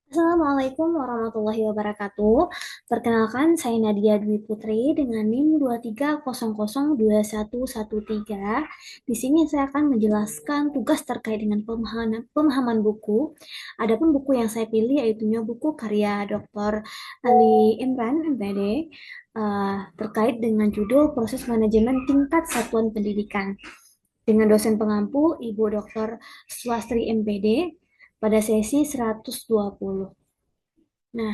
Assalamualaikum warahmatullahi wabarakatuh. Perkenalkan, saya Nadia Dwi Putri dengan NIM 23002113. Di sini saya akan menjelaskan tugas terkait dengan pemahaman buku. Adapun buku yang saya pilih yaitu buku karya Dr. Ali Imran, MPD, terkait dengan judul Proses Manajemen Tingkat Satuan Pendidikan dengan dosen pengampu Ibu Dr. Swastri MPD pada sesi 120. Nah,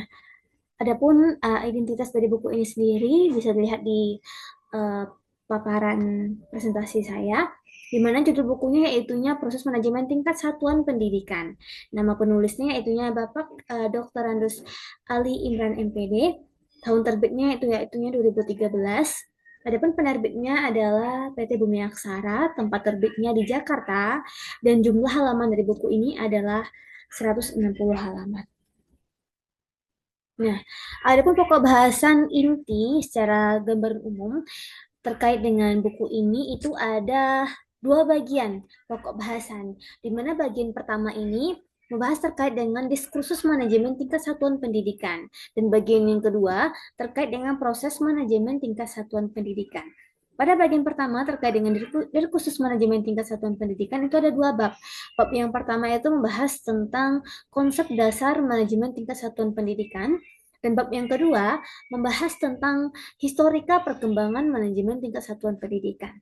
adapun identitas dari buku ini sendiri bisa dilihat di uh, paparan presentasi saya, di mana judul bukunya yaitunya Proses Manajemen Tingkat Satuan Pendidikan. Nama penulisnya yaitunya Bapak Dr. Andus Ali Imran MPD. Tahun terbitnya yaitunya 2013. Adapun penerbitnya adalah PT Bumi Aksara, tempat terbitnya di Jakarta, dan jumlah halaman dari buku ini adalah 160 halaman. Nah, adapun pokok bahasan inti secara gambaran umum terkait dengan buku ini itu ada dua bagian pokok bahasan, di mana bagian pertama ini membahas terkait dengan diskursus manajemen tingkat satuan pendidikan, dan bagian yang kedua terkait dengan proses manajemen tingkat satuan pendidikan. Pada bagian pertama terkait dengan diskursus manajemen tingkat satuan pendidikan itu ada dua bab. Bab yang pertama itu membahas tentang konsep dasar manajemen tingkat satuan pendidikan, dan bab yang kedua membahas tentang historika perkembangan manajemen tingkat satuan pendidikan.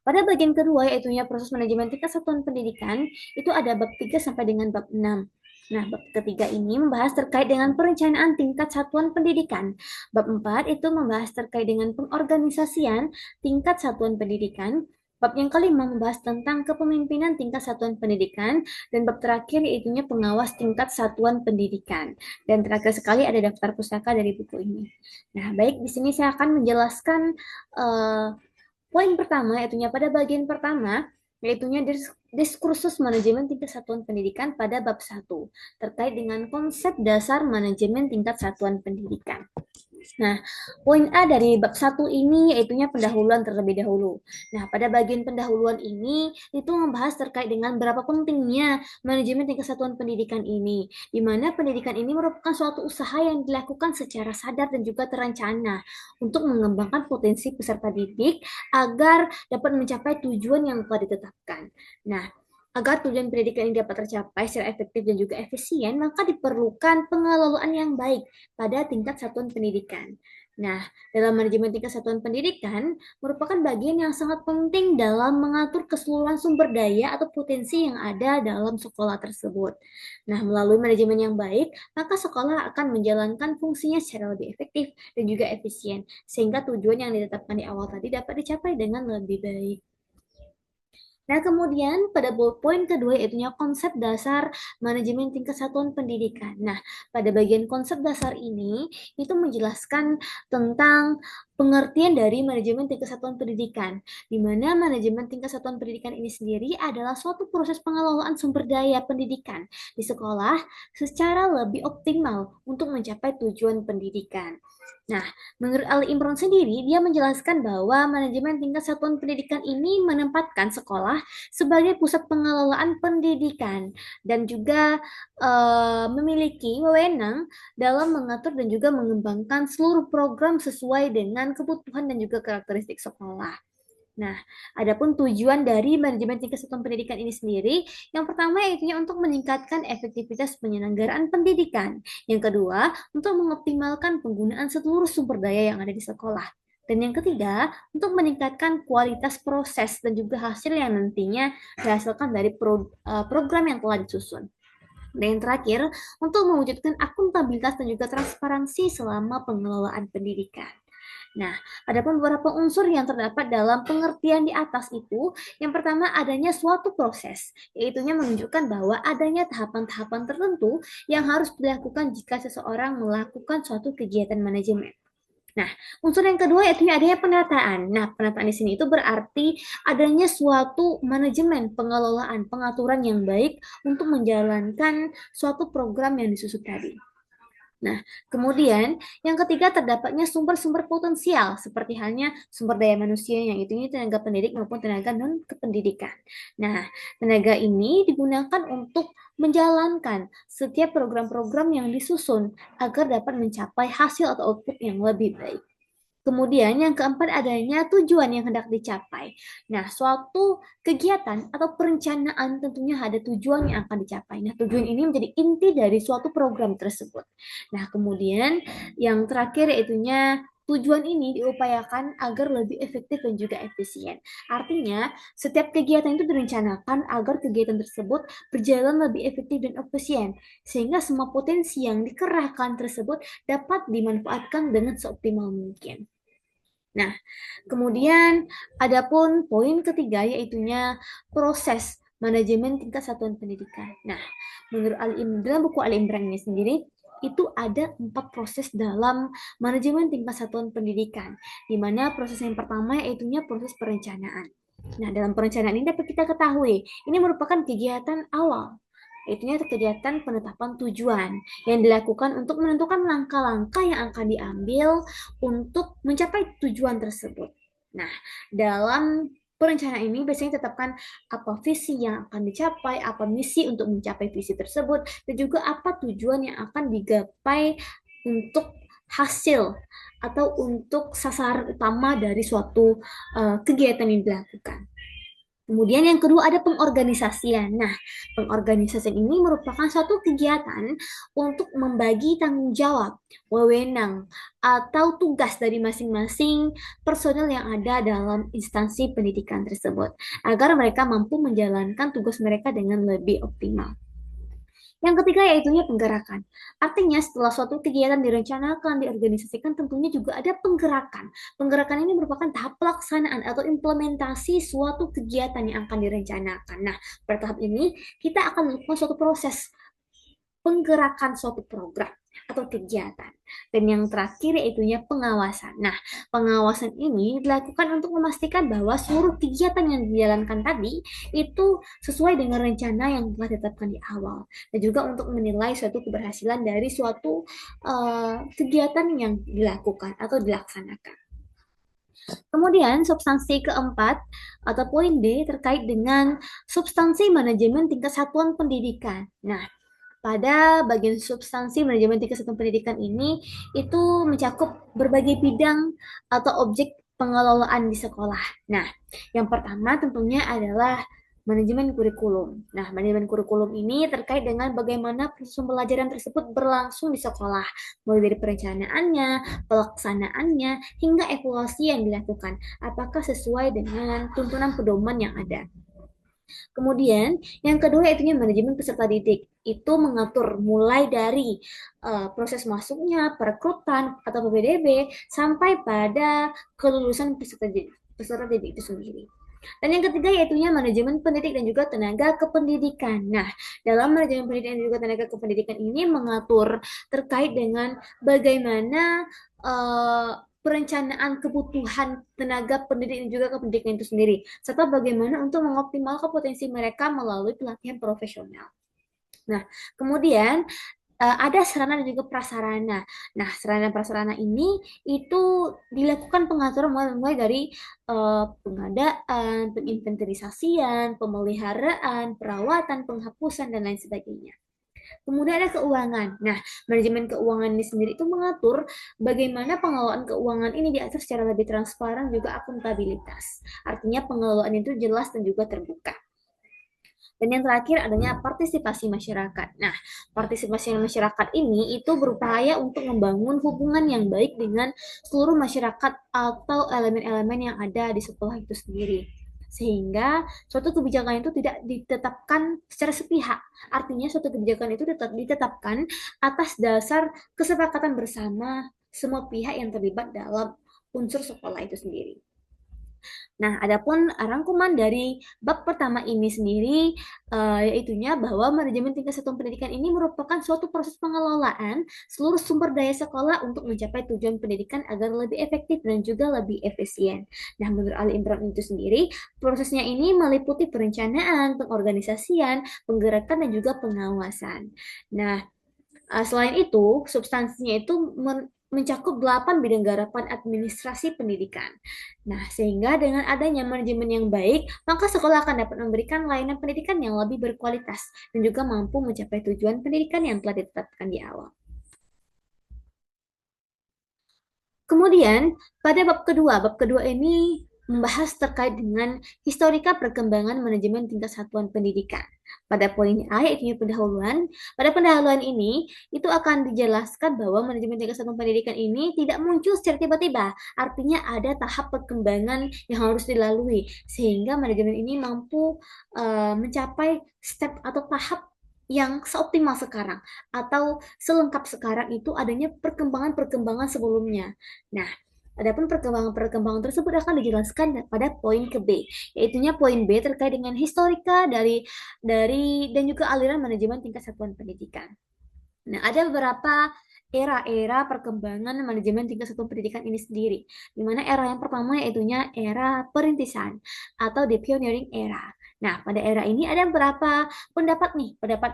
Pada bagian kedua, yaitu proses manajemen tingkat satuan pendidikan, itu ada bab 3 sampai dengan bab 6. Nah, bab ketiga ini membahas terkait dengan perencanaan tingkat satuan pendidikan. Bab 4 itu membahas terkait dengan pengorganisasian tingkat satuan pendidikan. Bab yang kelima membahas tentang kepemimpinan tingkat satuan pendidikan, dan bab terakhir yaitu pengawas tingkat satuan pendidikan. Dan terakhir sekali ada daftar pustaka dari buku ini. Nah, baik, di sini saya akan menjelaskan poin pertama, yaitu pada bagian pertama, yaitu diskursus manajemen tingkat satuan pendidikan pada bab 1, terkait dengan konsep dasar manajemen tingkat satuan pendidikan. Nah, poin A dari bab 1 ini yaitu pendahuluan terlebih dahulu. Nah, pada bagian pendahuluan ini itu membahas terkait dengan berapa pentingnya manajemen tingkat satuan pendidikan ini, di mana pendidikan ini merupakan suatu usaha yang dilakukan secara sadar dan juga terencana untuk mengembangkan potensi peserta didik agar dapat mencapai tujuan yang telah ditetapkan. Nah, agar tujuan pendidikan ini dapat tercapai secara efektif dan juga efisien, maka diperlukan pengelolaan yang baik pada tingkat satuan pendidikan. Nah, dalam manajemen tingkat satuan pendidikan merupakan bagian yang sangat penting dalam mengatur keseluruhan sumber daya atau potensi yang ada dalam sekolah tersebut. Nah, melalui manajemen yang baik, maka sekolah akan menjalankan fungsinya secara lebih efektif dan juga efisien, sehingga tujuan yang ditetapkan di awal tadi dapat dicapai dengan lebih baik. Nah, kemudian pada poin kedua yaitu konsep dasar manajemen tingkat satuan pendidikan. Nah, pada bagian konsep dasar ini itu menjelaskan tentang pengertian dari manajemen tingkat satuan pendidikan, di mana manajemen tingkat satuan pendidikan ini sendiri adalah suatu proses pengelolaan sumber daya pendidikan di sekolah secara lebih optimal untuk mencapai tujuan pendidikan. Nah, menurut Ali Imron sendiri, dia menjelaskan bahwa manajemen tingkat satuan pendidikan ini menempatkan sekolah sebagai pusat pengelolaan pendidikan dan juga memiliki wewenang dalam mengatur dan juga mengembangkan seluruh program sesuai dengan kebutuhan dan juga karakteristik sekolah. Nah, adapun tujuan dari manajemen tingkat satuan pendidikan ini sendiri, yang pertama yaitu untuk meningkatkan efektivitas penyelenggaraan pendidikan. Yang kedua, untuk mengoptimalkan penggunaan seluruh sumber daya yang ada di sekolah. Dan yang ketiga, untuk meningkatkan kualitas proses dan juga hasil yang nantinya dihasilkan dari program yang telah disusun. Dan yang terakhir, untuk mewujudkan akuntabilitas dan juga transparansi selama pengelolaan pendidikan. Nah, ada pun beberapa unsur yang terdapat dalam pengertian di atas itu. Yang pertama, adanya suatu proses, yaitu menunjukkan bahwa adanya tahapan-tahapan tertentu yang harus dilakukan jika seseorang melakukan suatu kegiatan manajemen. Nah, unsur yang kedua yaitu adanya penataan. Nah, penataan di sini itu berarti adanya suatu manajemen, pengelolaan, pengaturan yang baik untuk menjalankan suatu program yang disusun tadi. Nah, kemudian yang ketiga terdapatnya sumber-sumber potensial seperti halnya sumber daya manusia yang itu tenaga pendidik maupun tenaga non kependidikan. Nah, tenaga ini digunakan untuk menjalankan setiap program-program yang disusun agar dapat mencapai hasil atau output yang lebih baik. Kemudian yang keempat adanya tujuan yang hendak dicapai. Nah, suatu kegiatan atau perencanaan tentunya ada tujuan yang akan dicapai. Nah, tujuan ini menjadi inti dari suatu program tersebut. Nah, kemudian yang terakhir yaitunya tujuan ini diupayakan agar lebih efektif dan juga efisien. Artinya, setiap kegiatan itu direncanakan agar kegiatan tersebut berjalan lebih efektif dan efisien, sehingga semua potensi yang dikerahkan tersebut dapat dimanfaatkan dengan seoptimal mungkin. Nah, kemudian adapun poin ketiga yaitunya proses manajemen tingkat satuan pendidikan. Nah, menurut dalam buku Ali Imran ini sendiri itu ada 4 proses dalam manajemen tingkat satuan pendidikan, di mana proses yang pertama yaitunya proses perencanaan. Nah, dalam perencanaan ini dapat kita ketahui, ini merupakan kegiatan awal itunya kegiatan penetapan tujuan yang dilakukan untuk menentukan langkah-langkah yang akan diambil untuk mencapai tujuan tersebut. Nah, dalam perencanaan ini biasanya tetapkan apa visi yang akan dicapai, apa misi untuk mencapai visi tersebut, dan juga apa tujuan yang akan digapai untuk hasil atau untuk sasaran utama dari suatu kegiatan yang dilakukan. Kemudian yang kedua ada pengorganisasian. Nah, pengorganisasian ini merupakan suatu kegiatan untuk membagi tanggung jawab, wewenang, atau tugas dari masing-masing personel yang ada dalam instansi pendidikan tersebut, agar mereka mampu menjalankan tugas mereka dengan lebih optimal. Yang ketiga yaitunya penggerakan. Artinya setelah suatu kegiatan direncanakan, diorganisasikan, tentunya juga ada penggerakan. Penggerakan ini merupakan tahap pelaksanaan atau implementasi suatu kegiatan yang akan direncanakan. Nah, pada tahap ini kita akan melakukan suatu proses penggerakan suatu program atau kegiatan. Dan yang terakhir yaitunya pengawasan. Nah, pengawasan ini dilakukan untuk memastikan bahwa seluruh kegiatan yang dijalankan tadi itu sesuai dengan rencana yang telah ditetapkan di awal. Dan juga untuk menilai suatu keberhasilan dari suatu kegiatan yang dilakukan atau dilaksanakan. Kemudian substansi keempat atau poin D terkait dengan substansi manajemen tingkat satuan pendidikan. Nah, pada bagian substansi manajemen tingkat satuan pendidikan ini itu mencakup berbagai bidang atau objek pengelolaan di sekolah. Nah, yang pertama tentunya adalah manajemen kurikulum. Nah, manajemen kurikulum ini terkait dengan bagaimana proses pembelajaran tersebut berlangsung di sekolah, mulai dari perencanaannya, pelaksanaannya, hingga evaluasi yang dilakukan. Apakah sesuai dengan tuntunan pedoman yang ada? Kemudian yang kedua yaitu manajemen peserta didik. Itu mengatur mulai dari proses masuknya, perekrutan atau PPDB sampai pada kelulusan peserta didik itu sendiri. Dan yang ketiga yaitu manajemen pendidik dan juga tenaga kependidikan. Nah, dalam manajemen pendidikan dan juga tenaga kependidikan ini mengatur terkait dengan bagaimana perencanaan kebutuhan tenaga pendidik dan juga kependidikan itu sendiri, serta bagaimana untuk mengoptimalkan potensi mereka melalui pelatihan profesional. Nah, kemudian ada sarana dan juga prasarana. Nah, sarana dan prasarana ini itu dilakukan pengaturan mulai dari pengadaan, penginventarisasian, pemeliharaan, perawatan, penghapusan, dan lain sebagainya. Kemudian ada keuangan. Nah, manajemen keuangan ini sendiri itu mengatur bagaimana pengelolaan keuangan ini diatur secara lebih transparan juga akuntabilitas. Artinya pengelolaan itu jelas dan juga terbuka. Dan yang terakhir adanya partisipasi masyarakat. Nah, partisipasi masyarakat ini itu berupaya untuk membangun hubungan yang baik dengan seluruh masyarakat atau elemen-elemen yang ada di sekolah itu sendiri. Sehingga suatu kebijakan itu tidak ditetapkan secara sepihak. Artinya suatu kebijakan itu tetap ditetapkan atas dasar kesepakatan bersama semua pihak yang terlibat dalam unsur sekolah itu sendiri. Nah, adapun rangkuman dari bab pertama ini sendiri yaitunya bahwa manajemen tingkat satuan pendidikan ini merupakan suatu proses pengelolaan seluruh sumber daya sekolah untuk mencapai tujuan pendidikan agar lebih efektif dan juga lebih efisien. Nah, menurut Ali Imran itu sendiri, prosesnya ini meliputi perencanaan, pengorganisasian, penggerakan dan juga pengawasan. Nah, Selain itu, substansinya itu mencakup 8 bidang garapan administrasi pendidikan. Nah, sehingga dengan adanya manajemen yang baik, maka sekolah akan dapat memberikan layanan pendidikan yang lebih berkualitas dan juga mampu mencapai tujuan pendidikan yang telah ditetapkan di awal. Kemudian, pada bab kedua ini membahas terkait dengan historika perkembangan manajemen tingkat satuan pendidikan. Pada poin A, yaitu pendahuluan, pada pendahuluan ini, itu akan dijelaskan bahwa manajemen tingkat satuan pendidikan ini tidak muncul secara tiba-tiba. Artinya ada tahap perkembangan yang harus dilalui, sehingga manajemen ini mampu mencapai step atau tahap yang seoptimal sekarang atau selengkap sekarang itu adanya perkembangan-perkembangan sebelumnya. Nah, adapun perkembangan-perkembangan tersebut akan dijelaskan pada poin ke B, yaitunya poin B terkait dengan historika dari dan juga aliran manajemen tingkat satuan pendidikan. Nah, ada beberapa era-era perkembangan manajemen tingkat satuan pendidikan ini sendiri, di mana era yang pertama yaitunya era perintisan atau the pioneering era. Nah, pada era ini ada beberapa pendapat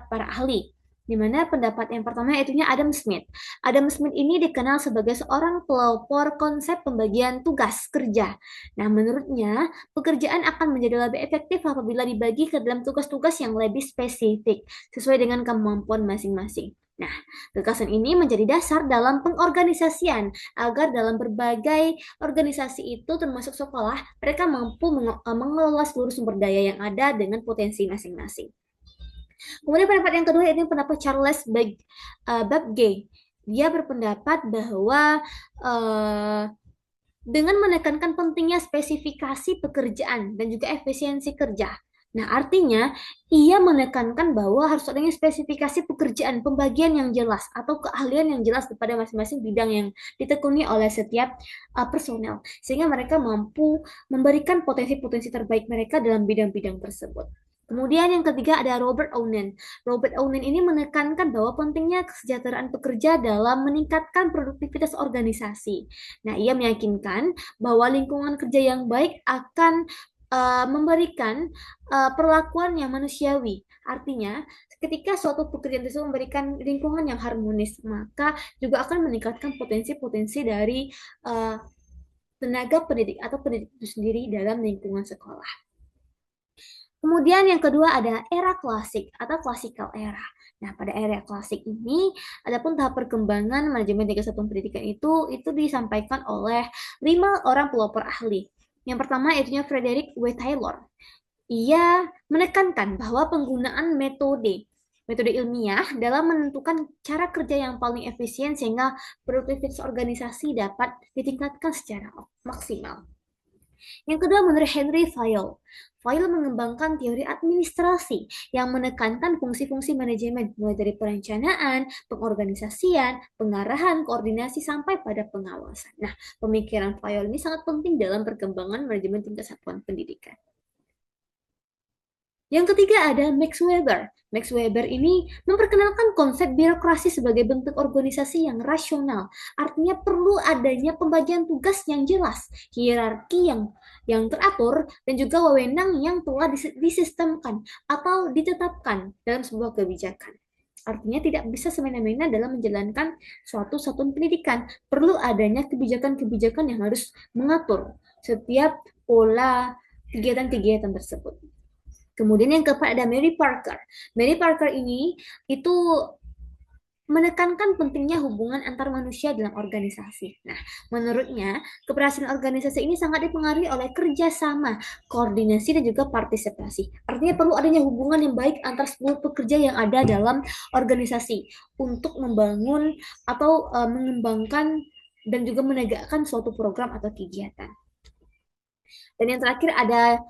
para ahli, di mana pendapat yang pertama yaitunya Adam Smith. Adam Smith ini dikenal sebagai seorang pelopor konsep pembagian tugas kerja. Nah, menurutnya, pekerjaan akan menjadi lebih efektif apabila dibagi ke dalam tugas-tugas yang lebih spesifik, sesuai dengan kemampuan masing-masing. Nah, gagasan ini menjadi dasar dalam pengorganisasian agar dalam berbagai organisasi itu termasuk sekolah, mereka mampu mengelola seluruh sumber daya yang ada dengan potensi masing-masing. Kemudian pendapat yang kedua yaitu pendapat Charles Babbage. Dia berpendapat bahwa uh, dengan menekankan pentingnya spesifikasi pekerjaan dan juga efisiensi kerja. Nah, artinya ia menekankan bahwa harus adanya spesifikasi pekerjaan, pembagian yang jelas atau keahlian yang jelas kepada masing-masing bidang yang ditekuni oleh setiap personel, sehingga mereka mampu memberikan potensi-potensi terbaik mereka dalam bidang-bidang tersebut. Kemudian yang ketiga ada Robert Owen. Robert Owen ini menekankan bahwa pentingnya kesejahteraan pekerja dalam meningkatkan produktivitas organisasi. Nah, ia meyakinkan bahwa lingkungan kerja yang baik akan memberikan perlakuan yang manusiawi. Artinya, ketika suatu pekerjaan tersebut memberikan lingkungan yang harmonis, maka juga akan meningkatkan potensi-potensi dari uh, tenaga pendidik atau pendidik itu sendiri dalam lingkungan sekolah. Kemudian yang kedua ada era klasik atau classical era. Nah, pada era klasik ini, adapun tahap perkembangan manajemen tingkat satuan pendidikan itu disampaikan oleh 5 orang pelopor ahli. Yang pertama yaitu Frederick W. Taylor. Ia menekankan bahwa penggunaan metode ilmiah dalam menentukan cara kerja yang paling efisien sehingga produktivitas organisasi dapat ditingkatkan secara maksimal. Yang kedua menurut Henry Fayol. Fayol mengembangkan teori administrasi yang menekankan fungsi-fungsi manajemen mulai dari perencanaan, pengorganisasian, pengarahan, koordinasi sampai pada pengawasan. Nah, pemikiran Fayol ini sangat penting dalam perkembangan manajemen tingkat satuan pendidikan. Yang ketiga ada Max Weber. Max Weber ini memperkenalkan konsep birokrasi sebagai bentuk organisasi yang rasional. Artinya perlu adanya pembagian tugas yang jelas, hierarki yang teratur, dan juga wewenang yang telah disistemkan atau ditetapkan dalam sebuah kebijakan. Artinya tidak bisa semena-mena dalam menjalankan suatu satuan pendidikan. Perlu adanya kebijakan-kebijakan yang harus mengatur setiap pola kegiatan-kegiatan tersebut. Kemudian yang keempat ada Mary Parker. Mary Parker ini itu menekankan pentingnya hubungan antar manusia dalam organisasi. Nah, menurutnya, keberhasilan organisasi ini sangat dipengaruhi oleh kerjasama, koordinasi, dan juga partisipasi. Artinya perlu adanya hubungan yang baik antar seluruh pekerja yang ada dalam organisasi untuk membangun atau mengembangkan dan juga menegakkan suatu program atau kegiatan. Dan yang terakhir ada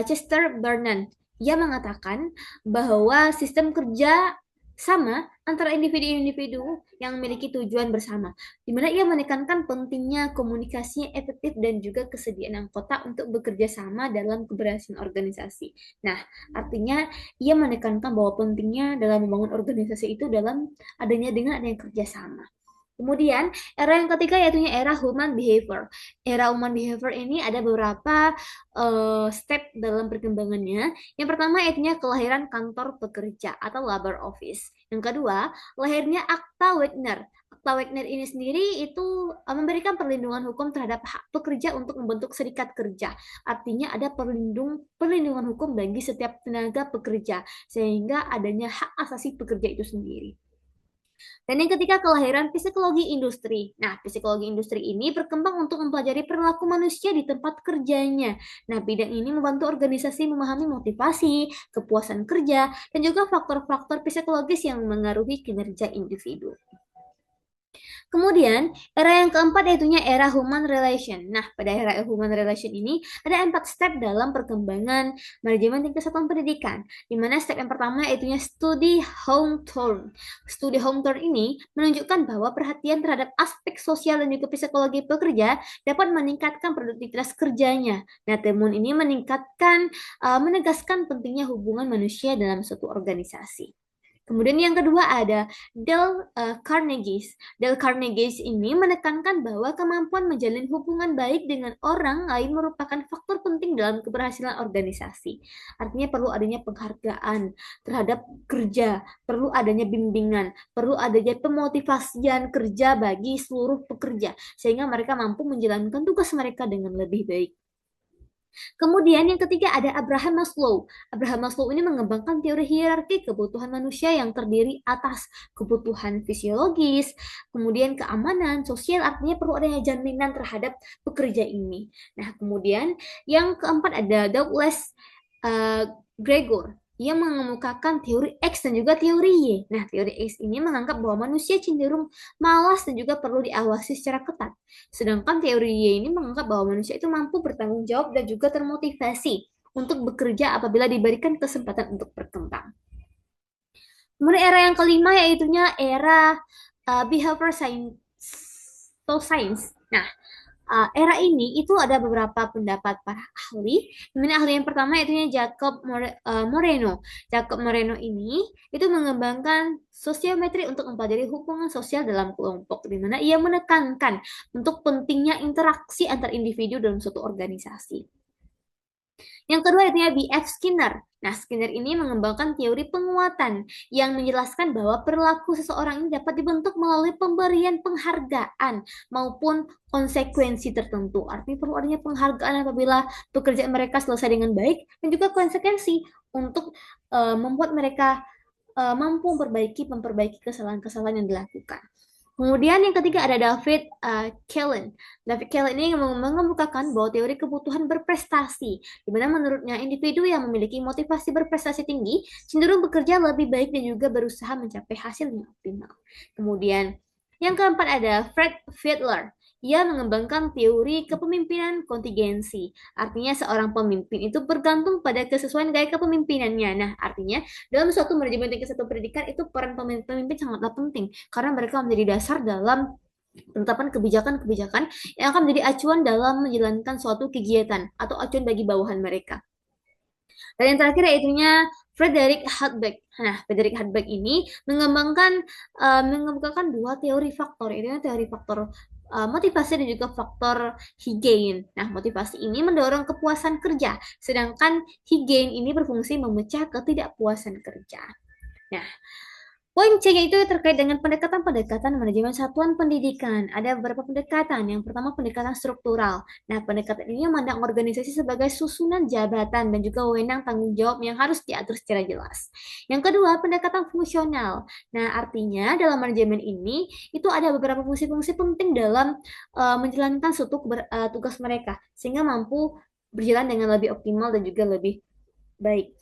Chester Burnham. Ia mengatakan bahwa sistem kerja sama antara individu-individu yang memiliki tujuan bersama, di mana ia menekankan pentingnya komunikasi yang efektif dan juga kesediaan anggota untuk bekerja sama dalam keberhasilan organisasi. Nah, artinya ia menekankan bahwa pentingnya dalam membangun organisasi itu dalam adanya kerjasama. Kemudian, era yang ketiga yaitu era human behavior. Era human behavior ini ada beberapa step dalam perkembangannya. Yang pertama yaitu kelahiran kantor pekerja atau labor office. Yang kedua, lahirnya Akta Wagner. Akta Wagner ini sendiri itu memberikan perlindungan hukum terhadap hak pekerja untuk membentuk serikat kerja. Artinya ada perlindungan hukum bagi setiap tenaga pekerja sehingga adanya hak asasi pekerja itu sendiri. Dan yang ketiga, kelahiran psikologi industri. Nah, psikologi industri ini berkembang untuk mempelajari perilaku manusia di tempat kerjanya. Nah, bidang ini membantu organisasi memahami motivasi, kepuasan kerja, dan juga faktor-faktor psikologis yang mengaruhi kinerja individu. Kemudian, era yang keempat yaitunya era human relation. Nah, pada era human relation ini ada 4 step dalam perkembangan manajemen tingkat satuan pendidikan. Di mana step yang pertama yaitunya studi home turn. Studi home turn ini menunjukkan bahwa perhatian terhadap aspek sosial dan juga psikologi pekerja dapat meningkatkan produktivitas kerjanya. Nah, temuan ini menegaskan pentingnya hubungan manusia dalam suatu organisasi. Kemudian yang kedua ada Carnegie. Dale Carnegie ini menekankan bahwa kemampuan menjalin hubungan baik dengan orang lain merupakan faktor penting dalam keberhasilan organisasi. Artinya perlu adanya penghargaan terhadap kerja, perlu adanya bimbingan, perlu adanya pemotivasian kerja bagi seluruh pekerja sehingga mereka mampu menjalankan tugas mereka dengan lebih baik. Kemudian yang ketiga ada Abraham Maslow. Abraham Maslow ini mengembangkan teori hierarki kebutuhan manusia yang terdiri atas kebutuhan fisiologis, kemudian keamanan sosial, artinya perlu adanya jaminan terhadap pekerja ini. Nah, kemudian yang keempat ada Douglas Gregor. Ia mengemukakan teori X dan juga teori Y. Nah, teori X ini menganggap bahwa manusia cenderung malas dan juga perlu diawasi secara ketat. Sedangkan teori Y ini menganggap bahwa manusia itu mampu bertanggung jawab dan juga termotivasi untuk bekerja apabila diberikan kesempatan untuk berkembang. Kemudian era yang kelima yaitunya era behavior science. Nah, era ini itu ada beberapa pendapat para ahli. Dimana ahli yang pertama yaitu Moreno. Jacob Moreno ini itu mengembangkan sosiometri untuk mempelajari hubungan sosial dalam kelompok, di mana ia menekankan untuk pentingnya interaksi antar individu dalam suatu organisasi. Yang kedua itu B.F. Skinner. Nah, Skinner ini mengembangkan teori penguatan yang menjelaskan bahwa perilaku seseorang ini dapat dibentuk melalui pemberian penghargaan maupun konsekuensi tertentu. Artinya perlu adanya penghargaan apabila pekerjaan mereka selesai dengan baik dan juga konsekuensi untuk membuat mereka mampu memperbaiki kesalahan-kesalahan yang dilakukan. Kemudian yang ketiga ada David Kellen. David Kellen ini mengemukakan bahwa teori kebutuhan berprestasi, di mana menurutnya individu yang memiliki motivasi berprestasi tinggi cenderung bekerja lebih baik dan juga berusaha mencapai hasil yang optimal. Kemudian yang keempat ada Fred Fiedler. Ia mengembangkan teori kepemimpinan kontingensi. Artinya seorang pemimpin itu bergantung pada kesesuaian gaya kepemimpinannya. Nah, artinya dalam suatu manajemen tingkat satu pendidikan itu peran pemimpin sangatlah penting karena mereka menjadi dasar dalam penetapan kebijakan-kebijakan yang akan menjadi acuan dalam menjalankan suatu kegiatan atau acuan bagi bawahan mereka. Dan yang terakhir yaitunya Frederick Hartberg. Nah, Frederick Hartberg ini mengemukakan dua teori faktor, yaitu teori faktor motivasi dan juga faktor Higeen. Nah, motivasi ini mendorong kepuasan kerja, sedangkan Higeen ini berfungsi memecah ketidakpuasan kerja. Nah, poin C itu terkait dengan pendekatan-pendekatan manajemen satuan pendidikan. Ada beberapa pendekatan. Yang pertama pendekatan struktural. Nah, pendekatan ini memandang organisasi sebagai susunan jabatan dan juga wewenang tanggung jawab yang harus diatur secara jelas. Yang kedua, pendekatan fungsional. Nah, artinya dalam manajemen ini itu ada beberapa fungsi-fungsi penting dalam menjalankan suatu tugas mereka sehingga mampu berjalan dengan lebih optimal dan juga lebih baik.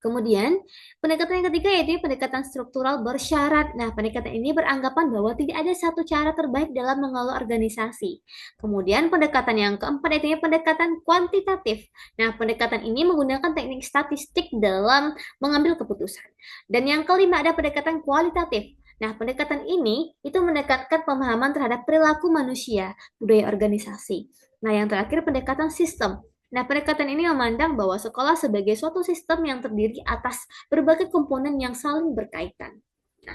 Kemudian, pendekatan yang ketiga yaitu pendekatan struktural bersyarat. Nah, pendekatan ini beranggapan bahwa tidak ada satu cara terbaik dalam mengelola organisasi. Kemudian, pendekatan yang keempat yaitu pendekatan kuantitatif. Nah, pendekatan ini menggunakan teknik statistik dalam mengambil keputusan. Dan yang kelima ada pendekatan kualitatif. Nah, pendekatan ini itu menekankan pemahaman terhadap perilaku manusia, budaya organisasi. Nah, yang terakhir pendekatan sistem. Nah, pendekatan ini memandang bahwa sekolah sebagai suatu sistem yang terdiri atas berbagai komponen yang saling berkaitan. Nah,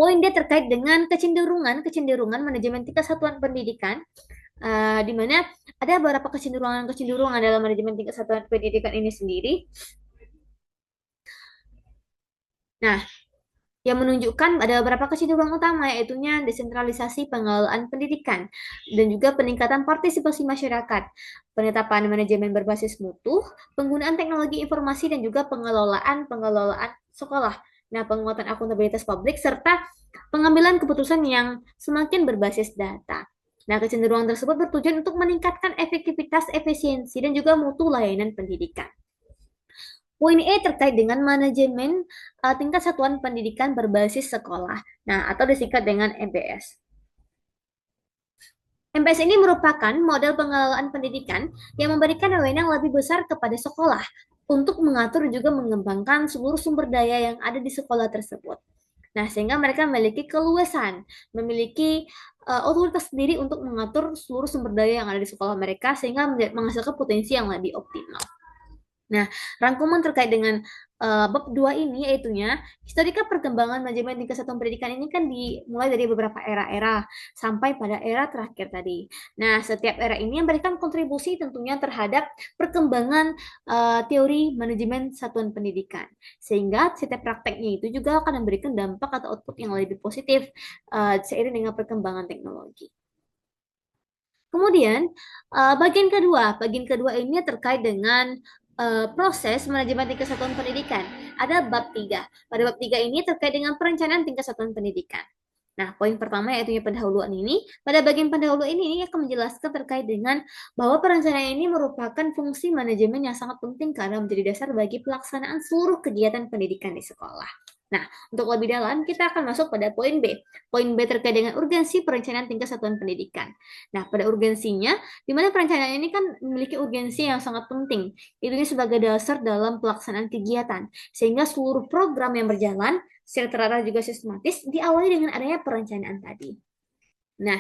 Poin D terkait dengan kecenderungan manajemen tingkat satuan pendidikan, di mana ada beberapa kecenderungan dalam manajemen tingkat satuan pendidikan ini sendiri. Nah, yang menunjukkan ada beberapa kecenderungan utama, yaitu desentralisasi pengelolaan pendidikan dan juga peningkatan partisipasi masyarakat, penetapan manajemen berbasis mutu, penggunaan teknologi informasi dan juga pengelolaan sekolah. Nah, penguatan akuntabilitas publik serta pengambilan keputusan yang semakin berbasis data. Nah, kecenderungan tersebut bertujuan untuk meningkatkan efektivitas, efisiensi, dan juga mutu layanan pendidikan. Poin E terkait dengan manajemen tingkat satuan pendidikan berbasis sekolah. Nah, atau disingkat dengan MPS. MPS ini merupakan model pengelolaan pendidikan yang memberikan wewenang lebih besar kepada sekolah untuk mengatur dan juga mengembangkan seluruh sumber daya yang ada di sekolah tersebut. Nah, sehingga mereka memiliki keluasan, memiliki otoritas sendiri untuk mengatur seluruh sumber daya yang ada di sekolah mereka sehingga menghasilkan potensi yang lebih optimal. Nah, rangkuman terkait dengan bab 2 ini yaitunya historika perkembangan manajemen tingkat satuan pendidikan ini kan dimulai dari beberapa era-era sampai pada era terakhir tadi. Nah, setiap era ini memberikan kontribusi tentunya terhadap perkembangan teori manajemen satuan pendidikan. Sehingga setiap prakteknya itu juga akan memberikan dampak atau output yang lebih positif seiring dengan perkembangan teknologi. Kemudian, bagian kedua ini terkait dengan proses manajemen tingkat satuan pendidikan. Ada bab 3. Pada bab 3 ini terkait dengan perencanaan tingkat satuan pendidikan. Nah, poin pertama yaitu pendahuluan ini. Pada bagian pendahuluan ini akan menjelaskan terkait dengan bahwa perencanaan ini merupakan fungsi manajemen yang sangat penting karena menjadi dasar bagi pelaksanaan seluruh kegiatan pendidikan di sekolah. Nah, untuk lebih dalam, kita akan masuk pada poin B. Poin B terkait dengan urgensi perencanaan tingkat satuan pendidikan. Nah, pada urgensinya, di mana perencanaan ini kan memiliki urgensi yang sangat penting. Itu sebagai dasar dalam pelaksanaan kegiatan. Sehingga seluruh program yang berjalan, secara terarah juga sistematis, diawali dengan adanya perencanaan tadi. Nah,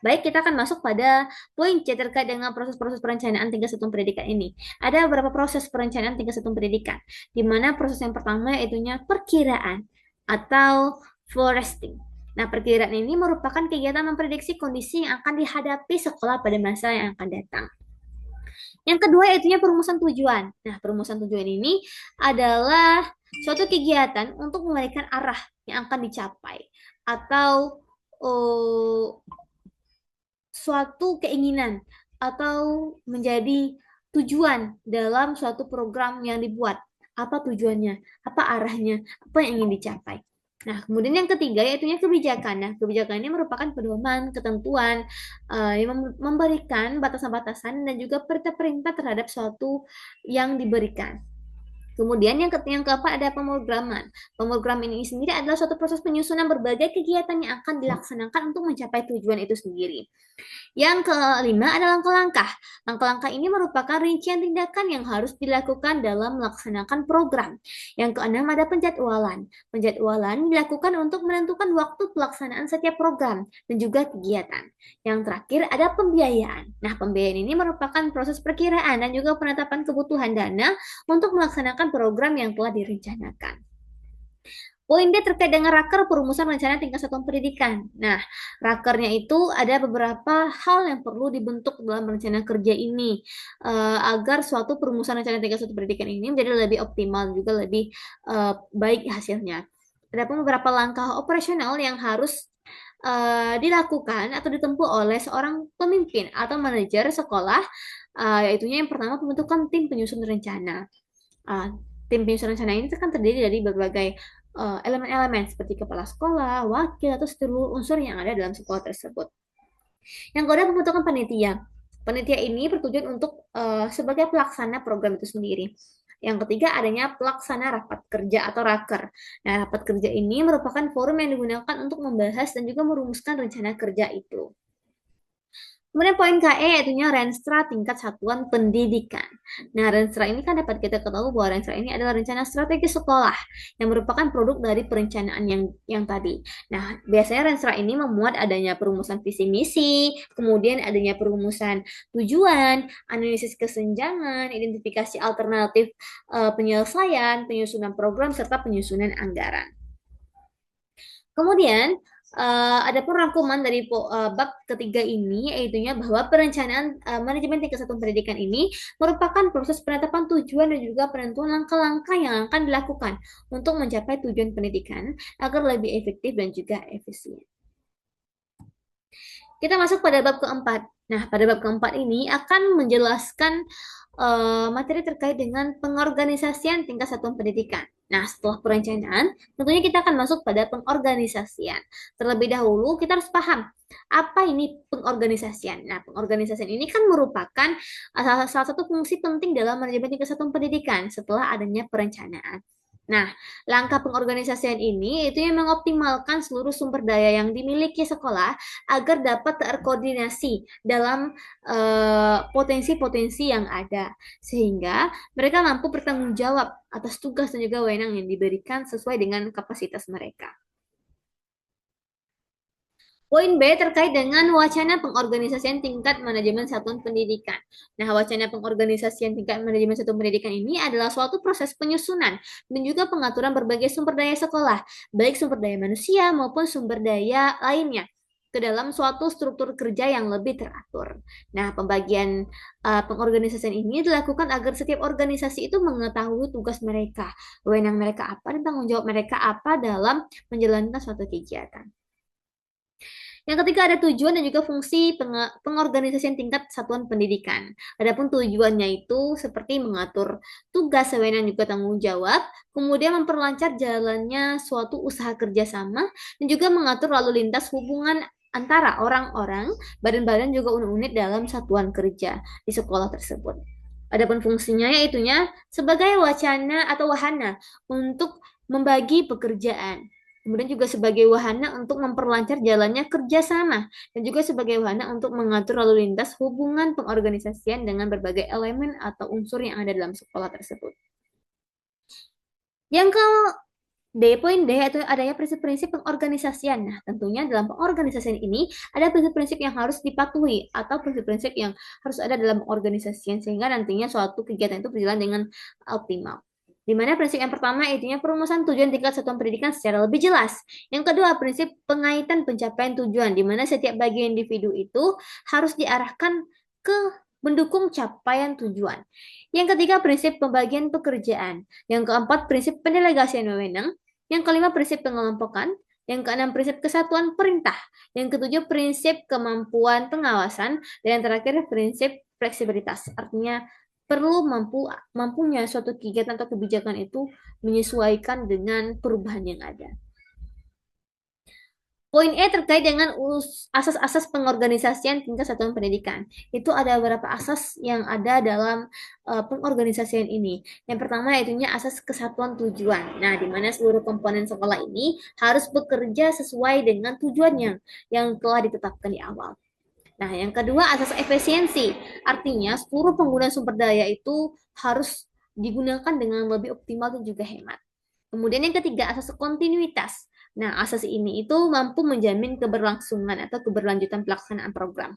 baik kita akan masuk pada poin C terkait dengan proses-proses perencanaan tingkat satuan pendidikan ini. Ada beberapa proses perencanaan tingkat satuan pendidikan, di mana proses yang pertama yaitunya perkiraan atau forecasting. Nah, perkiraan ini merupakan kegiatan memprediksi kondisi yang akan dihadapi sekolah pada masa yang akan datang. Yang kedua yaitunya perumusan tujuan. Nah, perumusan tujuan ini adalah suatu kegiatan untuk memberikan arah yang akan dicapai atau suatu keinginan atau menjadi tujuan dalam suatu program yang dibuat. Apa tujuannya? Apa arahnya? Apa yang ingin dicapai? Nah, kemudian yang ketiga yaitu kebijakan. Nah, kebijakan ini merupakan pedoman, ketentuan yang memberikan batasan-batasan dan juga perintah-perintah terhadap suatu yang diberikan. Kemudian yang keempat ada pemrograman. Pemrograman ini sendiri adalah suatu proses penyusunan berbagai kegiatan yang akan dilaksanakan untuk mencapai tujuan itu sendiri. Yang kelima adalah langkah-langkah. Langkah-langkah ini merupakan rincian tindakan yang harus dilakukan dalam melaksanakan program. Yang keenam ada penjadwalan. Penjadwalan dilakukan untuk menentukan waktu pelaksanaan setiap program dan juga kegiatan. Yang terakhir ada pembiayaan. Nah, pembiayaan ini merupakan proses perkiraan dan juga penetapan kebutuhan dana untuk melaksanakan program yang telah direncanakan. Poin D terkait dengan raker perumusan rencana tingkat satuan pendidikan. Nah, rakernya itu ada beberapa hal yang perlu dibentuk dalam rencana kerja ini agar suatu perumusan rencana tingkat satuan pendidikan ini menjadi lebih optimal juga lebih baik hasilnya. Ada beberapa langkah operasional yang harus dilakukan atau ditempuh oleh seorang pemimpin atau manajer sekolah, yaitu yang pertama pembentukan tim penyusun rencana. Tim penyusun rencana ini kan terdiri dari berbagai elemen-elemen seperti kepala sekolah, wakil, atau seluruh unsur yang ada dalam sekolah tersebut. Yang kedua, pembentukan panitia. Panitia ini bertujuan untuk sebagai pelaksana program itu sendiri. Yang ketiga, adanya pelaksana rapat kerja atau raker. Nah, rapat kerja ini merupakan forum yang digunakan untuk membahas dan juga merumuskan rencana kerja itu. Kemudian poin KE yaitu Renstra tingkat satuan pendidikan. Nah, Renstra ini kan dapat kita ketahui bahwa Renstra ini adalah rencana strategi sekolah yang merupakan produk dari perencanaan yang tadi. Nah, biasanya Renstra ini memuat adanya perumusan visi misi, kemudian adanya perumusan tujuan, analisis kesenjangan, identifikasi alternatif penyelesaian, penyusunan program serta penyusunan anggaran. Kemudian, adapun rangkuman dari bab ketiga ini, yaitunya bahwa perencanaan manajemen tingkat satuan pendidikan ini merupakan proses penetapan tujuan dan juga penentuan langkah-langkah yang akan dilakukan untuk mencapai tujuan pendidikan agar lebih efektif dan juga efisien. Kita masuk pada bab keempat. Nah, pada bab keempat ini akan menjelaskan materi terkait dengan pengorganisasian tingkat satuan pendidikan. Nah, setelah perencanaan, tentunya kita akan masuk pada pengorganisasian. Terlebih dahulu, kita harus paham apa ini pengorganisasian. Nah, pengorganisasian ini kan merupakan salah satu fungsi penting dalam manajemen tingkat satuan pendidikan setelah adanya perencanaan. Nah, langkah pengorganisasian ini itu yang mengoptimalkan seluruh sumber daya yang dimiliki sekolah agar dapat terkoordinasi dalam potensi-potensi yang ada, sehingga mereka mampu bertanggung jawab atas tugas dan juga wewenang yang diberikan sesuai dengan kapasitas mereka. Poin B terkait dengan wacana pengorganisasian tingkat manajemen satuan pendidikan. Nah, wacana pengorganisasian tingkat manajemen satuan pendidikan ini adalah suatu proses penyusunan dan juga pengaturan berbagai sumber daya sekolah, baik sumber daya manusia maupun sumber daya lainnya ke dalam suatu struktur kerja yang lebih teratur. Nah, pembagian pengorganisasian ini dilakukan agar setiap organisasi itu mengetahui tugas mereka, wewenang mereka apa, dan tanggung jawab mereka apa dalam menjalankan suatu kegiatan. Yang ketiga ada tujuan dan juga fungsi pengorganisasian tingkat satuan pendidikan. Adapun tujuannya itu seperti mengatur tugas, wewenang, dan juga tanggung jawab, kemudian memperlancar jalannya suatu usaha kerjasama, dan juga mengatur lalu lintas hubungan antara orang-orang, badan-badan juga unit-unit dalam satuan kerja di sekolah tersebut. Adapun fungsinya yaitunya sebagai wacana atau wahana untuk membagi pekerjaan. Kemudian juga sebagai wahana untuk memperlancar jalannya kerjasama dan juga sebagai wahana untuk mengatur lalu lintas hubungan pengorganisasian dengan berbagai elemen atau unsur yang ada dalam sekolah tersebut. Yang ke poin D itu adanya prinsip-prinsip pengorganisasian. Nah, tentunya dalam pengorganisasian ini ada prinsip-prinsip yang harus dipatuhi atau prinsip-prinsip yang harus ada dalam organisasian sehingga nantinya suatu kegiatan itu berjalan dengan optimal. Di mana prinsip yang pertama itunya perumusan tujuan tingkat satuan pendidikan secara lebih jelas. Yang kedua, prinsip pengaitan pencapaian tujuan, di mana setiap bagian individu itu harus diarahkan ke mendukung capaian tujuan. Yang ketiga, prinsip pembagian pekerjaan. Yang keempat, prinsip pendelegasian wewenang. Yang kelima, prinsip pengelompokan. Yang keenam, prinsip kesatuan perintah. Yang ketujuh, prinsip kemampuan pengawasan. Dan yang terakhir, prinsip fleksibilitas. Artinya, perlu mampunya suatu kegiatan atau kebijakan itu menyesuaikan dengan perubahan yang ada. Poin E terkait dengan asas-asas pengorganisasian tingkat satuan pendidikan. Itu ada beberapa asas yang ada dalam pengorganisasian ini. Yang pertama yaitunya asas kesatuan tujuan. Nah, di mana seluruh komponen sekolah ini harus bekerja sesuai dengan tujuannya yang telah ditetapkan di awal. Nah, yang kedua asas efisiensi. Artinya seluruh penggunaan sumber daya itu harus digunakan dengan lebih optimal dan juga hemat. Kemudian yang ketiga asas kontinuitas. Nah, asas ini itu mampu menjamin keberlangsungan atau keberlanjutan pelaksanaan program.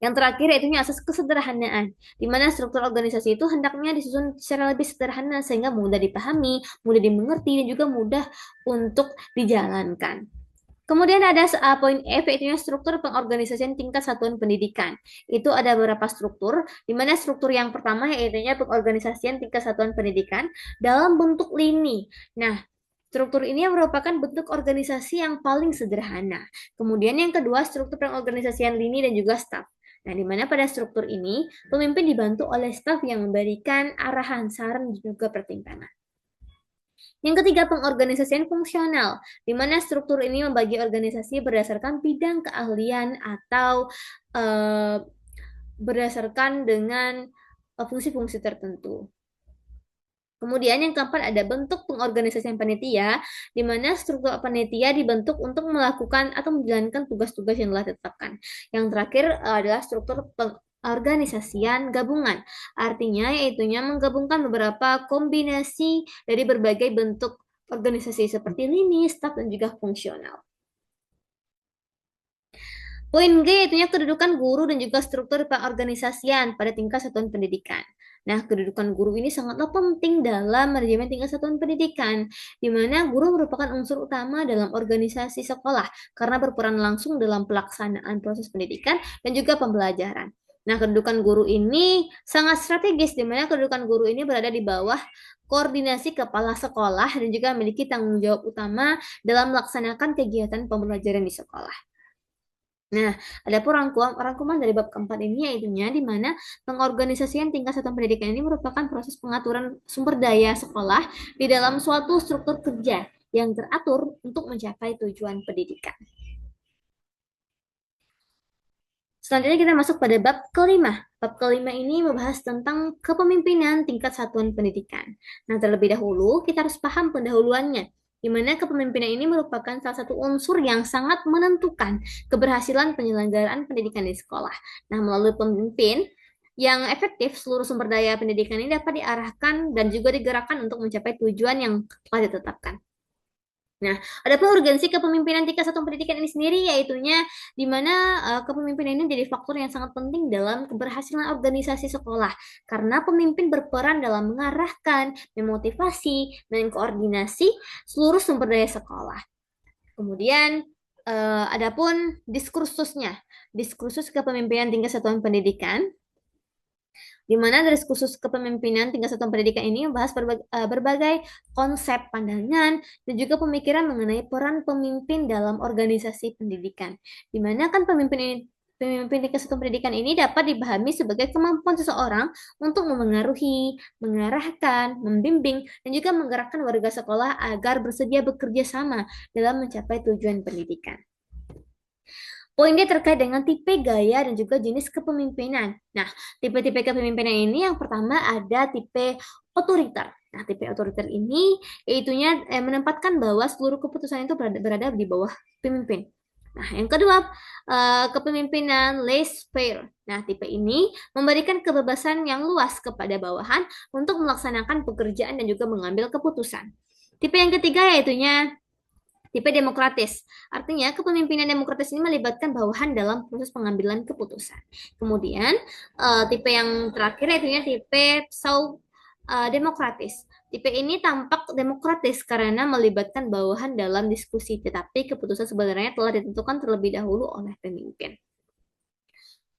Yang terakhir yaitu asas kesederhanaan, di mana struktur organisasi itu hendaknya disusun secara lebih sederhana sehingga mudah dipahami, mudah dimengerti, dan juga mudah untuk dijalankan. Kemudian ada poin F, yaitu struktur pengorganisasian tingkat satuan pendidikan. Itu ada beberapa struktur, di mana struktur yang pertama yaitu pengorganisasian tingkat satuan pendidikan dalam bentuk lini. Nah, struktur ini merupakan bentuk organisasi yang paling sederhana. Kemudian yang kedua, struktur pengorganisasian lini dan juga staf. Nah, di mana pada struktur ini, pemimpin dibantu oleh staf yang memberikan arahan, saran, dan juga pertimbangan. Yang ketiga, pengorganisasian fungsional, di mana struktur ini membagi organisasi berdasarkan bidang keahlian atau berdasarkan dengan fungsi-fungsi tertentu. Kemudian yang keempat ada bentuk pengorganisasian panitia, di mana struktur panitia dibentuk untuk melakukan atau menjalankan tugas-tugas yang telah ditetapkan. Yang terakhir adalah struktur pengorganisasian gabungan. Artinya yaitunya menggabungkan beberapa kombinasi dari berbagai bentuk organisasi seperti lini, staf, dan juga fungsional. Poin G yaitu kedudukan guru dan juga struktur pengorganisasian pada tingkat satuan pendidikan. Nah, kedudukan guru ini sangatlah penting dalam manajemen tingkat satuan pendidikan, di mana guru merupakan unsur utama dalam organisasi sekolah karena berperan langsung dalam pelaksanaan proses pendidikan dan juga pembelajaran. Nah, kedudukan guru ini sangat strategis, di mana kedudukan guru ini berada di bawah koordinasi kepala sekolah dan juga memiliki tanggung jawab utama dalam melaksanakan kegiatan pembelajaran di sekolah. Nah, ada pun rangkuman dari bab keempat ini yaitunya di mana pengorganisasian tingkat satuan pendidikan ini merupakan proses pengaturan sumber daya sekolah di dalam suatu struktur kerja yang teratur untuk mencapai tujuan pendidikan. Selanjutnya kita masuk pada bab kelima. Bab kelima ini membahas tentang kepemimpinan tingkat satuan pendidikan. Nah, terlebih dahulu kita harus paham pendahuluannya, di mana kepemimpinan ini merupakan salah satu unsur yang sangat menentukan keberhasilan penyelenggaraan pendidikan di sekolah. Nah, melalui pemimpin yang efektif, seluruh sumber daya pendidikan ini dapat diarahkan dan juga digerakkan untuk mencapai tujuan yang telah ditetapkan. Nah, adapun urgensi kepemimpinan tingkat satuan pendidikan ini sendiri yaitunya di mana kepemimpinan ini jadi faktor yang sangat penting dalam keberhasilan organisasi sekolah karena pemimpin berperan dalam mengarahkan, memotivasi, dan koordinasi seluruh sumber daya sekolah. Kemudian adapun diskursusnya, diskursus kepemimpinan tingkat satuan pendidikan di mana dari khusus kepemimpinan tingkat satuan pendidikan ini membahas berbagai konsep pandangan dan juga pemikiran mengenai peran pemimpin dalam organisasi pendidikan. Di mana kan pemimpin tingkat satuan pendidikan ini dapat dipahami sebagai kemampuan seseorang untuk memengaruhi, mengarahkan, membimbing, dan juga menggerakkan warga sekolah agar bersedia bekerja sama dalam mencapai tujuan pendidikan. Poin dia terkait dengan tipe gaya dan juga jenis kepemimpinan. Nah, tipe-tipe kepemimpinan ini yang pertama ada tipe otoriter. Nah, tipe otoriter ini yaitunya menempatkan bahwa seluruh keputusan itu berada di bawah pemimpin. Nah, yang kedua, kepemimpinan laissez-faire. Nah, tipe ini memberikan kebebasan yang luas kepada bawahan untuk melaksanakan pekerjaan dan juga mengambil keputusan. Tipe yang ketiga yaitunya tipe demokratis. Artinya, kepemimpinan demokratis ini melibatkan bawahan dalam proses pengambilan keputusan. Kemudian, tipe yang terakhir yaitu tipe pseudo-demokratis. Tipe ini tampak demokratis karena melibatkan bawahan dalam diskusi, tetapi keputusan sebenarnya telah ditentukan terlebih dahulu oleh pemimpin.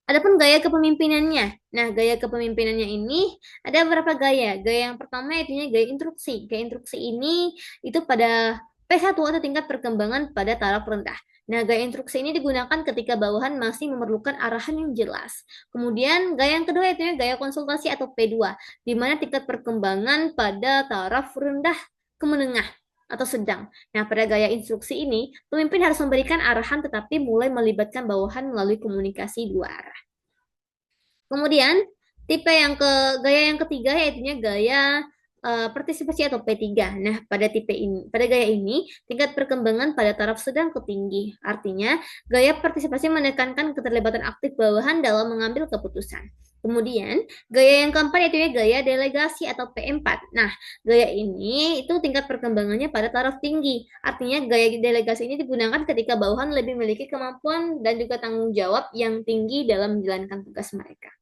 Adapun gaya kepemimpinannya. Nah, gaya kepemimpinannya ini ada beberapa gaya. Gaya yang pertama yaitu gaya instruksi. Gaya instruksi ini itu pada P1 atau tingkat perkembangan pada taraf rendah. Nah, gaya instruksi ini digunakan ketika bawahan masih memerlukan arahan yang jelas. Kemudian, gaya yang kedua yaitu gaya konsultasi atau P2, di mana tingkat perkembangan pada taraf rendah ke menengah atau sedang. Nah, pada gaya instruksi ini, pemimpin harus memberikan arahan tetapi mulai melibatkan bawahan melalui komunikasi dua arah. Kemudian, gaya yang ketiga yaitu gaya partisipasi atau P3. Nah, pada gaya ini, tingkat perkembangan pada taraf sedang ke tinggi. Artinya, gaya partisipasi menekankan keterlibatan aktif bawahan dalam mengambil keputusan. Kemudian, gaya yang keempat yaitu gaya delegasi atau P4. Nah, gaya ini itu tingkat perkembangannya pada taraf tinggi. Artinya, gaya delegasi ini digunakan ketika bawahan lebih memiliki kemampuan dan juga tanggung jawab yang tinggi dalam menjalankan tugas mereka.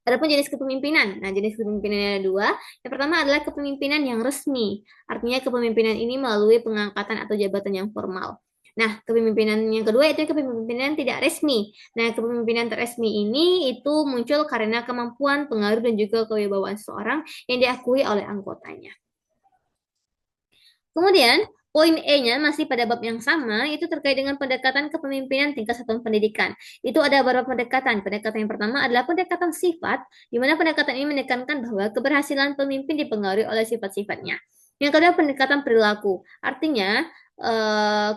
Adapun jenis kepemimpinan. Nah, jenis kepemimpinan ada dua. Yang pertama adalah kepemimpinan yang resmi. Artinya kepemimpinan ini melalui pengangkatan atau jabatan yang formal. Nah, kepemimpinan yang kedua itu kepemimpinan tidak resmi. Nah, kepemimpinan resmi ini itu muncul karena kemampuan, pengaruh, dan juga kewibawaan seseorang yang diakui oleh anggotanya. Kemudian, poin E-nya masih pada bab yang sama, itu terkait dengan pendekatan kepemimpinan tingkat satuan pendidikan. Itu ada beberapa pendekatan. Pendekatan yang pertama adalah pendekatan sifat, di mana pendekatan ini menekankan bahwa keberhasilan pemimpin dipengaruhi oleh sifat-sifatnya. Yang kedua, pendekatan perilaku. Artinya,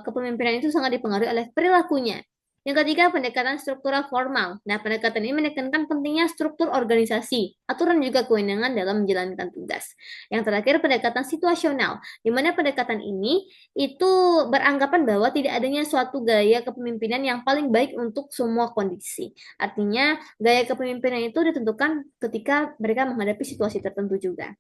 kepemimpinan itu sangat dipengaruhi oleh perilakunya. Yang ketiga, pendekatan struktural formal. Nah, pendekatan ini menekankan pentingnya struktur organisasi, aturan juga kewenangan dalam menjalankan tugas. Yang terakhir, pendekatan situasional, di mana pendekatan ini itu beranggapan bahwa tidak adanya suatu gaya kepemimpinan yang paling baik untuk semua kondisi. Artinya, gaya kepemimpinan itu ditentukan ketika mereka menghadapi situasi tertentu juga.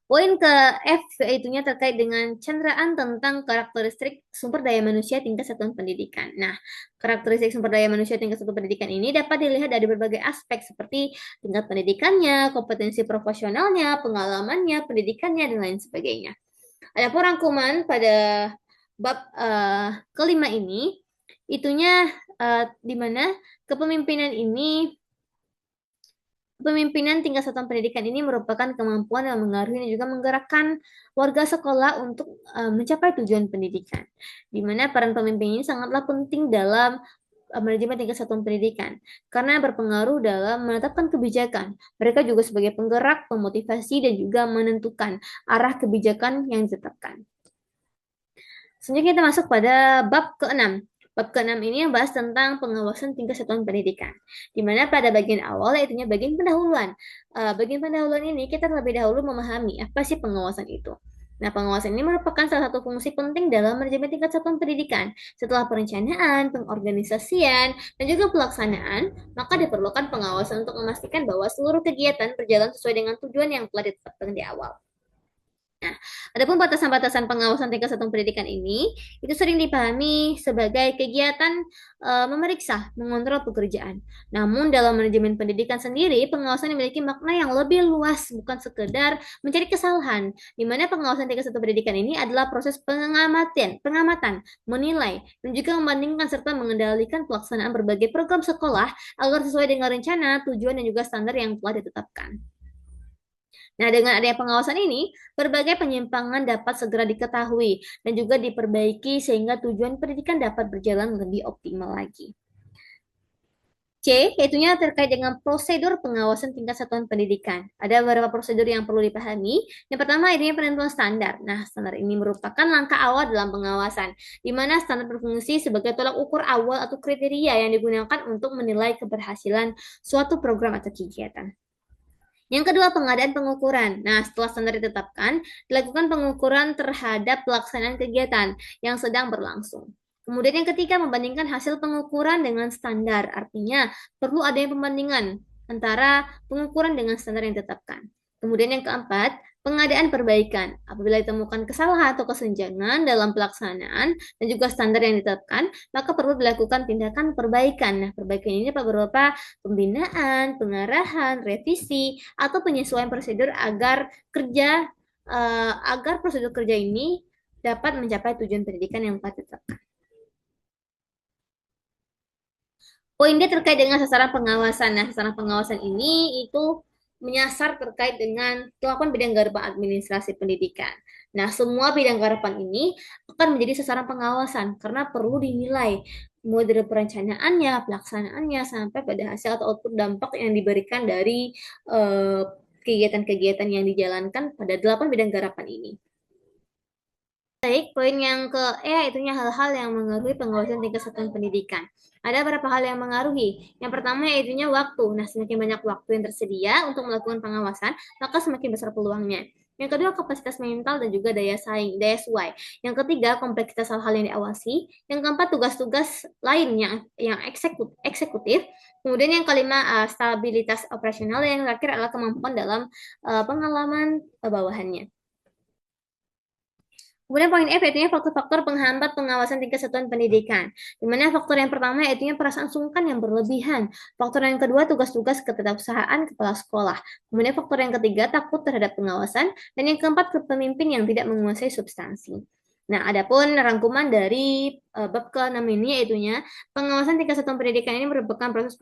Poin ke F yaitunya terkait dengan cenderaan tentang karakteristik sumber daya manusia tingkat satuan pendidikan. Nah, karakteristik sumber daya manusia tingkat satuan pendidikan ini dapat dilihat dari berbagai aspek seperti tingkat pendidikannya, kompetensi profesionalnya, pengalamannya, pendidikannya, dan lain sebagainya. Adapun rangkuman pada bab kelima ini, itunya di mana kepemimpinan ini Kepemimpinan tingkat satuan pendidikan ini merupakan kemampuan yang mengaruhi dan juga menggerakkan warga sekolah untuk mencapai tujuan pendidikan, di mana peran pemimpin ini sangatlah penting dalam manajemen tingkat satuan pendidikan, karena berpengaruh dalam menetapkan kebijakan. Mereka juga sebagai penggerak, pemotivasi, dan juga menentukan arah kebijakan yang ditetapkan. Selanjutnya kita masuk pada bab ke-6. Bab ke-6 ini yang bahas tentang pengawasan tingkat satuan pendidikan. Di mana pada bagian awal yaitunya bagian pendahuluan. Bagian pendahuluan ini kita terlebih dahulu memahami apa sih pengawasan itu. Nah, pengawasan ini merupakan salah satu fungsi penting dalam manajemen tingkat satuan pendidikan. Setelah perencanaan, pengorganisasian, dan juga pelaksanaan, maka diperlukan pengawasan untuk memastikan bahwa seluruh kegiatan berjalan sesuai dengan tujuan yang telah ditetapkan di awal. Nah, adapun batasan-batasan pengawasan tingkat satuan pendidikan ini itu sering dipahami sebagai kegiatan memeriksa, mengontrol pekerjaan. Namun dalam manajemen pendidikan sendiri, pengawasan memiliki makna yang lebih luas, bukan sekedar mencari kesalahan. Di mana pengawasan tingkat satuan pendidikan ini adalah proses pengamatan, menilai, dan juga membandingkan serta mengendalikan pelaksanaan berbagai program sekolah agar sesuai dengan rencana, tujuan, dan juga standar yang telah ditetapkan. Nah, dengan adanya pengawasan ini, berbagai penyimpangan dapat segera diketahui dan juga diperbaiki sehingga tujuan pendidikan dapat berjalan lebih optimal lagi. C, yaitunya terkait dengan prosedur pengawasan tingkat satuan pendidikan. Ada beberapa prosedur yang perlu dipahami. Yang pertama, ini penentuan standar. Nah, standar ini merupakan langkah awal dalam pengawasan, di mana standar berfungsi sebagai tolak ukur awal atau kriteria yang digunakan untuk menilai keberhasilan suatu program atau kegiatan. Yang kedua, pengadaan pengukuran. Nah, setelah standar ditetapkan, dilakukan pengukuran terhadap pelaksanaan kegiatan yang sedang berlangsung. Kemudian yang ketiga, membandingkan hasil pengukuran dengan standar. Artinya, perlu adanya pembandingan antara pengukuran dengan standar yang ditetapkan. Kemudian yang keempat, pengadaan perbaikan. Apabila ditemukan kesalahan atau kesenjangan dalam pelaksanaan dan juga standar yang ditetapkan, maka perlu dilakukan tindakan perbaikan. Nah, perbaikan ini berupa pembinaan, pengarahan, revisi, atau penyesuaian prosedur agar prosedur kerja ini dapat mencapai tujuan pendidikan yang telah ditetapkan. Poin dia terkait dengan sasaran pengawasan. Nah, sasaran pengawasan ini itu menyasar terkait dengan melakukan bidang garapan administrasi pendidikan. Nah, semua bidang garapan ini akan menjadi sasaran pengawasan karena perlu dinilai mulai dari perencanaannya, pelaksanaannya, sampai pada hasil atau output dampak yang diberikan dari kegiatan-kegiatan yang dijalankan pada 8 bidang garapan ini. Baik, poin yang ke E itunya hal-hal yang mengaruhi pengawasan tingkat satuan pendidikan. Ada beberapa hal yang mengaruhi. Yang pertama yaitunya waktu. Nah, semakin banyak waktu yang tersedia untuk melakukan pengawasan, maka semakin besar peluangnya. Yang kedua, kapasitas mental dan juga daya saing, daya sesuai. Yang ketiga, kompleksitas hal-hal yang diawasi. Yang keempat, tugas-tugas lain yang eksekutif. Kemudian yang kelima, stabilitas operasional. Yang terakhir adalah kemampuan dalam pengalaman bawahannya. Kemudian poin F yaitu faktor-faktor penghambat pengawasan tingkat satuan pendidikan. Di mana faktor yang pertama yaitu perasaan sungkan yang berlebihan. Faktor yang kedua tugas-tugas ketidaksusahaan kepala sekolah. Kemudian faktor yang ketiga takut terhadap pengawasan dan yang keempat kepemimpin yang tidak menguasai substansi. Nah, adapun rangkuman dari bab ke-6 ini yaitu pengawasan tingkat satuan pendidikan ini merupakan proses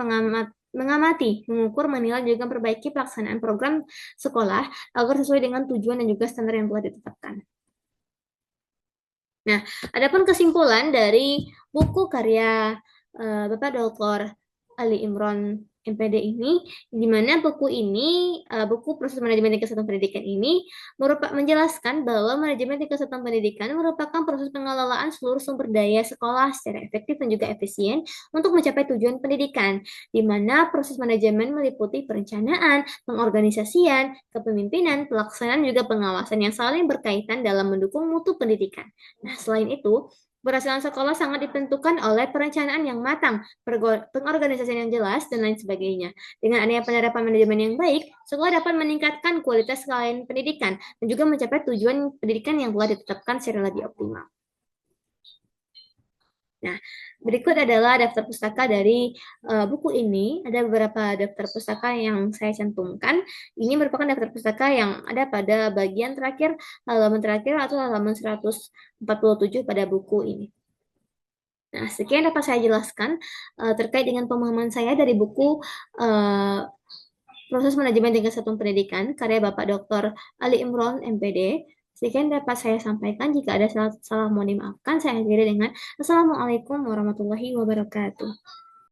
mengamati, mengukur, menilai, dan juga memperbaiki pelaksanaan program sekolah agar sesuai dengan tujuan dan juga standar yang telah ditetapkan. Nah, adapun kesimpulan dari buku karya Bapak Dr. Ali Imron MPD ini, di mana buku ini, buku proses manajemen tingkat satuan pendidikan ini menjelaskan bahwa manajemen tingkat satuan pendidikan merupakan proses pengelolaan seluruh sumber daya sekolah secara efektif dan juga efisien untuk mencapai tujuan pendidikan, di mana proses manajemen meliputi perencanaan, pengorganisasian, kepemimpinan, pelaksanaan, juga pengawasan yang saling berkaitan dalam mendukung mutu pendidikan. Nah, selain itu, Keberhasilan sekolah sangat ditentukan oleh perencanaan yang matang, pengorganisasian yang jelas, dan lain sebagainya. Dengan adanya penerapan manajemen yang baik, sekolah dapat meningkatkan kualitas layanan pendidikan dan juga mencapai tujuan pendidikan yang telah ditetapkan secara lebih optimal. Nah, berikut adalah daftar pustaka dari buku ini. Ada beberapa daftar pustaka yang saya cantumkan. Ini merupakan daftar pustaka yang ada pada bagian terakhir, halaman terakhir atau halaman 147 pada buku ini. Nah, sekian dapat saya jelaskan terkait dengan pemahaman saya dari buku uh, Proses Manajemen Tingkat Satuan Pendidikan karya Bapak Dr. Ali Imron MPD. Sekian dapat saya sampaikan. Jika ada salah mohon dimaafkan. Saya akhiri dengan Assalamualaikum warahmatullahi wabarakatuh.